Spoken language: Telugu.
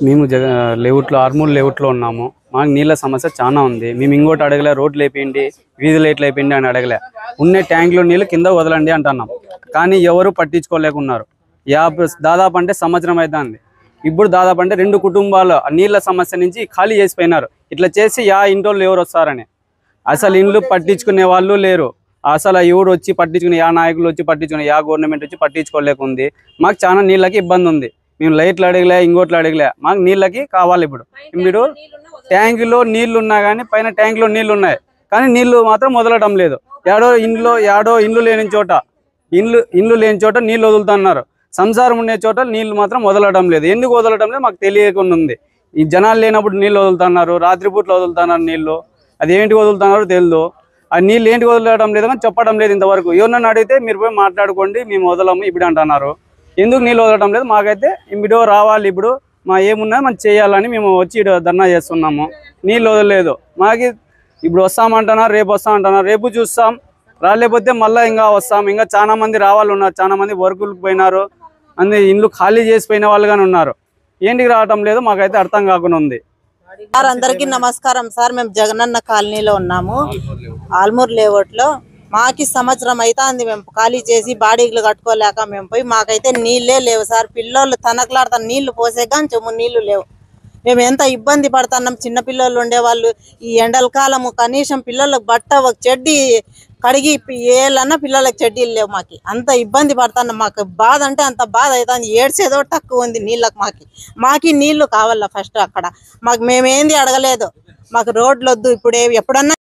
మేము లేఅవుట్లో ఆర్మూర్ లేఅవుట్లో ఉన్నాము. మాకు నీళ్ళ సమస్య చాలా ఉంది. మేము ఇంకోటి అడగలే, రోడ్లు వేపేయండి, వీధి లైట్లు వేపేయండి అని అడగలే. ఉన్న ట్యాంకులో నీళ్ళు కింద వదలండి అంటున్నాం. కానీ ఎవరు పట్టించుకోలేకున్నారు. దాదాపు అంటే సంవత్సరం అవుతుంది. ఇప్పుడు దాదాపు అంటే 2 కుటుంబాలు నీళ్ళ సమస్య నుంచి ఖాళీ చేసిపోయినారు. ఇట్లా చేసి ఇంట్లో ఎవరు వస్తారని అసలు ఇండ్లు పట్టించుకునే వాళ్ళు లేరు. అసలు ఎవరు వచ్చి పట్టించుకునే నాయకులు వచ్చి పట్టించుకునే గవర్నమెంట్ వచ్చి పట్టించుకోలేకుంది. మాకు చాలా నీళ్ళకి ఇబ్బంది ఉంది. మేము లైట్లు అడగలే, ఇంకోట్లు అడగలే, మాకు నీళ్ళకి కావాలి. ఇప్పుడు ట్యాంకులో నీళ్లు ఉన్నా కానీ పైన ట్యాంకులో నీళ్లు ఉన్నాయి, కానీ నీళ్లు మాత్రం వదలడం లేదు. ఏడో ఇండ్లు లేని చోట నీళ్లు వదులుతున్నారు. సంసారం ఉండే చోట నీళ్లు మాత్రం వదలడం లేదు. ఎందుకు వదలడం లేదు మాకు తెలియకుండా ఉంది. ఈ జనాలు లేనప్పుడు నీళ్లు వదులుతున్నారు, రాత్రిపూట్లు వదులుతున్నారు నీళ్లు. అది ఏంటి వదులుతున్నారో తెలియదు. ఆ నీళ్ళు ఏంటి వదలడం లేదు కానీ చెప్పడం లేదు ఇంతవరకు. ఎవరినైనా అడిగితే మీరు పోయి మాట్లాడుకోండి, మేము వదలము ఇప్పుడు అంటున్నారు. ఎందుకు నీళ్ళు వదలడం లేదు? మాకైతే ఇప్పుడు రావాలి. ఇప్పుడు మా ఏమున్నా మనం చేయాలని మేము వచ్చి ధర్నా చేస్తున్నాము. నీళ్ళు వదలలేదు. మాకు ఇప్పుడు వస్తామంటున్నారు, రేపు వస్తామంటున్నారు. రేపు చూస్తాం, రాలేకపోతే మళ్ళీ ఇంకా వస్తాం. ఇంకా చాలా మంది రావాలి ఉన్నారు, చాలా మంది వర్కులకు పోయినారు, అన్ని ఇండ్లు ఖాళీ చేసిపోయిన వాళ్ళు కానీ ఉన్నారు. ఏంటికి రావటం లేదు మాకైతే అర్థం కాకుండా ఉంది. సార్ అందరికీ నమస్కారం సార్. మేము జగనన్న కాలనీలో ఉన్నాము, ఆల్మూర్ లేఅవుట్లో. మాకి సంవత్సరం అవుతుంది మేము ఖాళీ చేసి బాడీలు కట్టుకోలేక మేము పోయి. మాకైతే నీళ్ళే లేవు సార్. పిల్లోళ్ళు తనకలాడుతారు, నీళ్లు పోసే కానీ చెమ్ము నీళ్లు లేవు. మేము ఎంత ఇబ్బంది పడుతున్నాం. చిన్న పిల్లలు ఉండేవాళ్ళు ఈ ఎండల కాలము కనీసం పిల్లలకు బట్ట ఒక చెడ్డీ కడిగి ఏళ్ళన్నా పిల్లలకు చెడ్డీలు లేవు. మాకు అంత ఇబ్బంది పడుతున్నాం. మాకు బాధ అంటే అంత బాధ అవుతుంది. ఏడ్చేదో తక్కువ ఉంది నీళ్ళకి. మాకి నీళ్లు కావాలా ఫస్ట్. అక్కడ మాకు మేమేంది అడగలేదు. మాకు రోడ్లు వద్దు. ఇప్పుడు ఎప్పుడన్నా